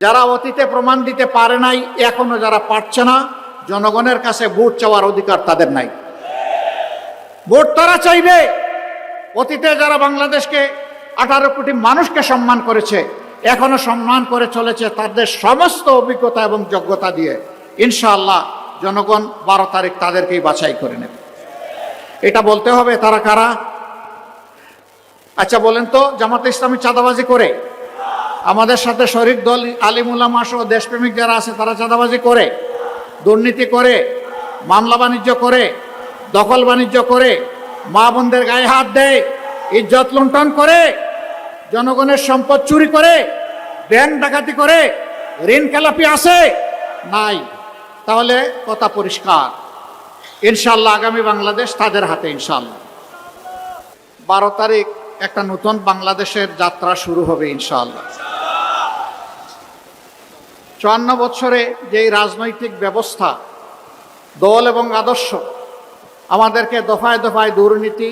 যারা অতীতে প্রমাণ দিতে পারে নাই, এখনো যারা পারছে না, জনগণের কাছে ভোট চাওয়ার অধিকার তাদের নাই। ভোট তারা চাইবে। অতীতে যারা বাংলাদেশকে 18 কোটি মানুষকে সম্মান করেছে, এখনো সম্মান করে চলেছে তাদের সমস্ত অভিজ্ঞতা এবং যোগ্যতা দিয়ে। ইনশাআল্লাহ জনগণ 12 তারিখ তাদেরকেই বাছাই করে নেবে। এটা বলতে হবে তারা কারা? আচ্ছা বলেন তো, জামাতে ইসলামী চাঁদাবাজি করে? আমাদের সাথে শরিক দল আলিম উলামা সহ দেশপ্রেমিক যারা আছে তারা চাঁদাবাজি করে, দুর্নীতি করে, মামলা বাণিজ্য করে, দখল বাণিজ্য করে, মা বোনদের গায়ে হাত দেয়, ইজ্জত লুণ্ঠন করে, জনগণের সম্পদ চুরি করে, ব্যাংক ডাকাতি করে, ঋণ খেলাপি আছে? নাই। তাহলে কথা পরিষ্কার, ইনশাআল্লাহ আগামী বাংলাদেশ তাদের হাতে ইনশাআল্লাহ। 12 তারিখ একটা নতুন বাংলাদেশের যাত্রা শুরু হবে ইনশাআল্লাহ। 54 বছরে যেই রাজনৈতিক ব্যবস্থা, দল এবং আদর্শ আমাদেরকে দফায় দফায় দুর্নীতি,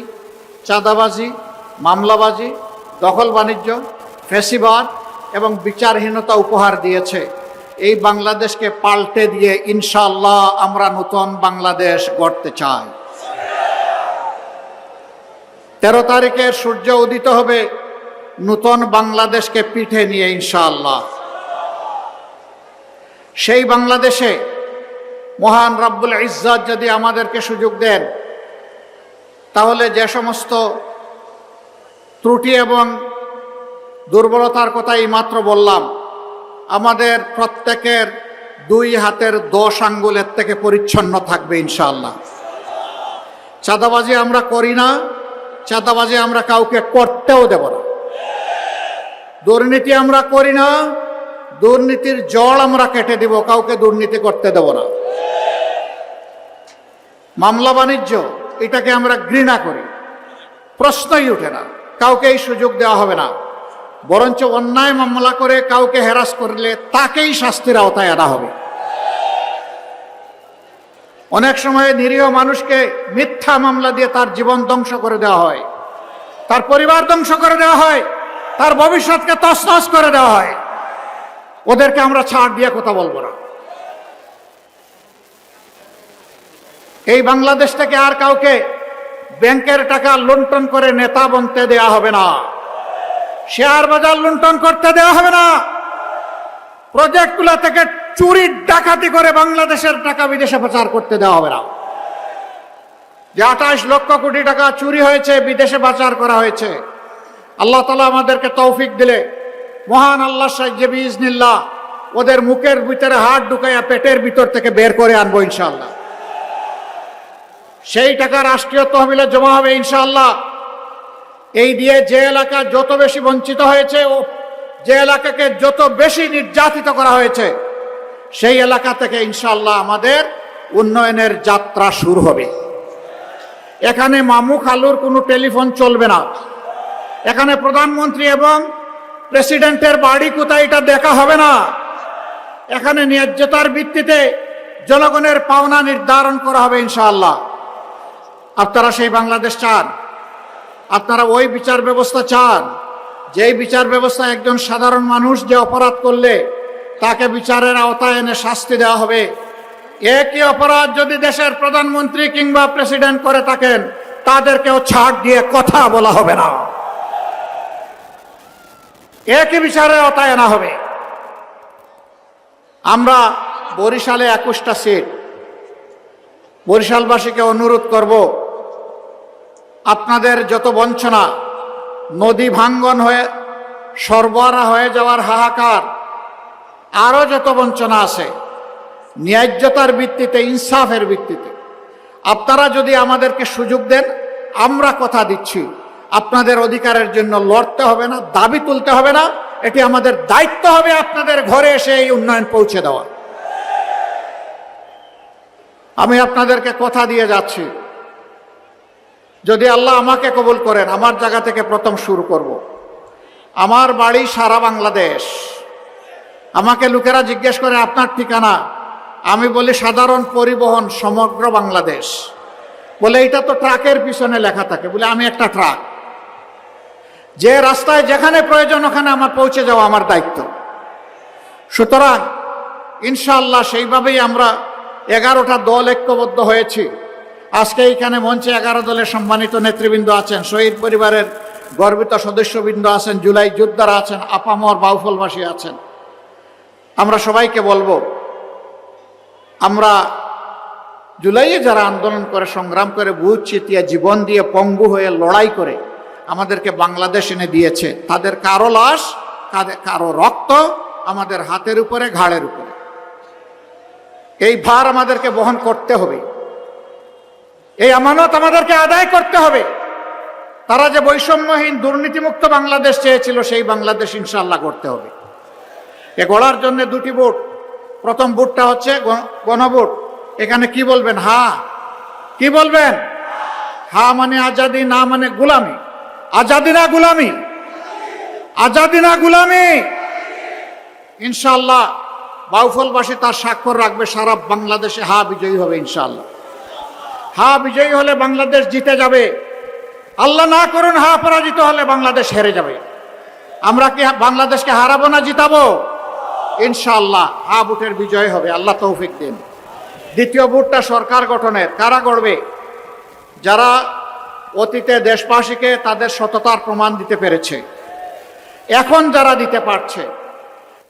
চাঁদাবাজি, মামলাবাজি, দখল বাণিজ্য, ফ্যাসিবাদ এবং বিচারহীনতা উপহার দিয়েছে, এই বাংলাদেশকে পাল্টে দিয়ে ইনশাআল্লাহ আমরা নতুন বাংলাদেশ গড়তে চাই। 13 তারিখে সূর্য উদিত হবে নতুন বাংলাদেশকে পিঠে নিয়ে ইনশাআল্লাহ। সেই বাংলাদেশে মহান রব্বুল ইজ্জত যদি আমাদেরকে সুযোগ দেন, তাহলে যে সমস্ত ত্রুটি এবং দুর্বলতার কথা এইমাত্র বললাম, আমাদের প্রত্যেকের 2 হাতের 10 আঙ্গুলের থেকে পরিচ্ছন্ন থাকবে ইনশাআল্লাহ। চাঁদাবাজি আমরা করি না, চাঁদাবাজি আমরা কাউকে করতেও দেব না। দুর্নীতি আমরা করি না, দুর্নীতির জল আমরা কেটে দিব, কাউকে দুর্নীতি করতে দেব না। মামলা বাণিজ্য এটাকে আমরা ঘৃণা করি, প্রশ্নই ওঠে না, কাউকে এই সুযোগ দেওয়া হবে না। বরঞ্চ অন্যায় মামলা করে কাউকে হ্যারাস করলে তাকেই শাস্তির আওতায় আনা হবে। অনেক সময় নিরীহ মানুষকে মিথ্যা মামলা দিয়ে তার জীবন ধ্বংস করে দেওয়া হয়, তার পরিবার ধ্বংস করে দেওয়া হয়, তার ভবিষ্যৎকে তছনছ করে দেওয়া হয়। ওদেরকে আমরা ছাড় দিয়ে কথা বলবো না। এই বাংলাদেশ থেকে আর কাউকে ব্যাংকের টাকা লুণ্ঠন করে নেতা বনতে দেওয়া হবে না, শেয়ার বাজার লুণ্ঠন করতে দেওয়া হবে না, প্রজেক্টগুলো থেকে চুরি ডাকাতি করে বাংলাদেশের টাকা বিদেশে পাচার করতে দেওয়া হবে না। যে 28 লক্ষ কোটি টাকা চুরি হয়েছে, বিদেশে পাচার করা হয়েছে, আল্লাহ তাআলা আমাদেরকে তৌফিক দিলে মহান আল্লাহ সাহায্যে বিইজনিল্লাহ ওদের মুখের ভিতরে হাত ঢুকাইয়া পেটের ভিতর থেকে বের করে আনবো ইনশাআল্লাহ। সেই টাকা রাষ্ট্রীয় তহবিলে জমা হবে ইনশাআল্লাহ। এই দিয়ে যে এলাকা যত বেশি বঞ্চিত হয়েছে ও যে এলাকাকে যত বেশি নির্যাতিত করা হয়েছে, সেই এলাকা থেকে ইনশাআল্লাহ আমাদের উন্নয়নের যাত্রা শুরু হবে। এখানে মামু খালুর কোনো টেলিফোন চলবে না, এখানে প্রধানমন্ত্রী এবং প্রেসিডেন্টের বাড়ি কোথায় এটা দেখা হবে না। এখানে ন্যায্যতার ভিত্তিতে জনগণের পাওনা নির্ধারণ করা হবে ইনশাআল্লাহ। আপনারা সেই বাংলাদেশ চান? আপনারা ওই বিচার ব্যবস্থা চান যেই বিচার ব্যবস্থা একজন সাধারণ মানুষ যে অপরাধ করলে তাকে বিচারের আওতায় এনে শাস্তি দেওয়া হবে? একই অপরাধ যদি দেশের প্রধানমন্ত্রী কিংবা প্রেসিডেন্ট করে থাকেন, তাদেরকেও ছাড় দিয়ে কথা বলা হবে না, একই বিচারের আওতায় আনা হবে। আমরা বরিশালে 21টা সিট, বরিশালবাসীকে অনুরোধ করব, আপনাদের যত বঞ্চনা, নদী ভাঙ্গন হয়ে সরবরাহ হয়ে যাওয়ার হাহাকার, আরও যত বঞ্চনা আছে, ন্যায্যতার ভিত্তিতে, ইনসাফের ভিত্তিতে আপনারা যদি আমাদেরকে সুযোগ দেন, আমরা কথা দিচ্ছি আপনাদের অধিকারের জন্য লড়তে হবে না, দাবি তুলতে হবে না। এটি আমাদের দায়িত্ব হবে আপনাদের ঘরে এসে এই উন্নয়ন পৌঁছে দেওয়া। আমি আপনাদেরকে কথা দিয়ে যাচ্ছি, যদি আল্লাহ আমাকে কবুল করেন, আমার জায়গা থেকে প্রথম শুরু করব। আমার বাড়ি সারা বাংলাদেশ। আমাকে লোকেরা জিজ্ঞেস করে আপনার ঠিকানা, আমি বলি সাধারণ পরিবহন সমগ্র বাংলাদেশ। বলে এটা তো ট্রাকের পিছনে লেখা থাকে। বলে আমি একটা ট্রাক, যে রাস্তায় যেখানে প্রয়োজন ওখানে আমার পৌঁছে যাওয়া আমার দায়িত্ব। সুতরাং ইনশাআল্লাহ সেইভাবেই আমরা 11টা দল ঐক্যবদ্ধ হয়েছি। আজকে এইখানে মঞ্চে 11 দলের সম্মানিত নেতৃবৃন্দ আছেন, শহীদ পরিবারের গর্বিত সদস্যবৃন্দ আছেন, জুলাই যোদ্ধারা আছেন, আপামর বাউফলবাসী আছেন। আমরা সবাইকে বলবো, আমরা জুলাইয়ে যারা আন্দোলন করে, সংগ্রাম করে, বুক চিতিয়ে, জীবন দিয়ে, পঙ্গু হয়ে লড়াই করে আমাদেরকে বাংলাদেশ এনে দিয়েছে, তাদের কারো লাশ, কারো রক্ত আমাদের হাতের উপরে, ঘাড়ের উপরে। এই ভার আমাদেরকে বহন করতে হবে, এই আমানত আমাদেরকে আদায় করতে হবে। তারা যে বৈষম্যহীন দুর্নীতিমুক্ত বাংলাদেশ চেয়েছিল, সেই বাংলাদেশ ইনশাআল্লাহ করতে হবে। এ গড়ার জন্য 2টি ভোট। প্রথম ভোটটা হচ্ছে গণভোট। এখানে কি বলবেন? হা। কি বলবেন? হা মানে আজাদি, না মানে গুলামি। আজাদি না গুলামি? আজাদি না গুলামি? ইনশাআল্লাহ বাউফলবাসী তার স্বাক্ষর রাখবে, সারা বাংলাদেশে হা বিজয়ী হবে ইনশাআল্লাহ। হা বিজয়ী হলে বাংলাদেশ জিতে যাবে। আল্লাহ না করুন হা পরাজিত হলে বাংলাদেশ হেরে যাবে। আমরা কি বাংলাদেশকে হারাবো না জিতাবো? ইনশাআল্লাহ হা ভোটের বিজয় হবে, আল্লাহ তৌফিক দিন। দ্বিতীয় ভোটটা সরকার গঠনের। কারা করবে? যারা অতীতে দেশবাসীকে তাদের সততার প্রমাণ দিতে পেরেছে, এখন যারা দিতে পারছে,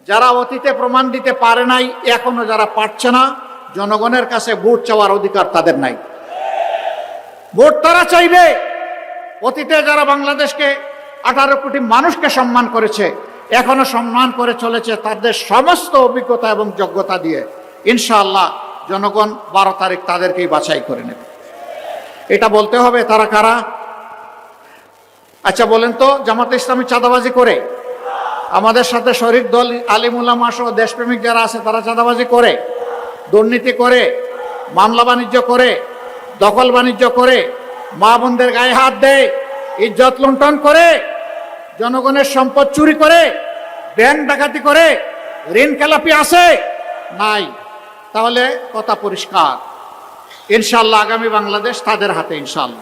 যারা অতীতে প্রমাণ দিতে পারে নাই, এখনো যারা পারছে না, জনগণের কাছে ভোট চাওয়ার অধিকার তাদের নাই। ভোট তারা চাইবে। অতীতে যারা বাংলাদেশকে 18 কোটি মানুষকে সম্মান করেছে, এখনো সম্মান করে চলেছে তাদের সমস্ত অভিজ্ঞতা এবং যোগ্যতা দিয়ে। ইনশাআল্লাহ জনগণ 12 তারিখ তাদেরকেই বাছাই করে নেবে। এটা বলতে হবে। তারা কারা? আচ্ছা বলেন তো, জামাতে ইসলামী চাঁদাবাজি করে? আমাদের সাথে শরিক দল আলিম উলামা সহ দেশপ্রেমিক যারা আছে তারা চাঁদাবাজি করে, দুর্নীতি করে, মামলা বাণিজ্য করে, দখল বাণিজ্য করে, মা বোনদের গায়ে হাত দেয়, ইজ্জত লুণ্ঠন করে, জনগণের সম্পদ চুরি করে, ব্যাংক ডাকাতি করে, ঋণ খেলাপি আছে? নাই। তাহলে কথা পরিষ্কার, ইনশাআল্লাহ আগামী বাংলাদেশ তাদের হাতে ইনশাআল্লাহ।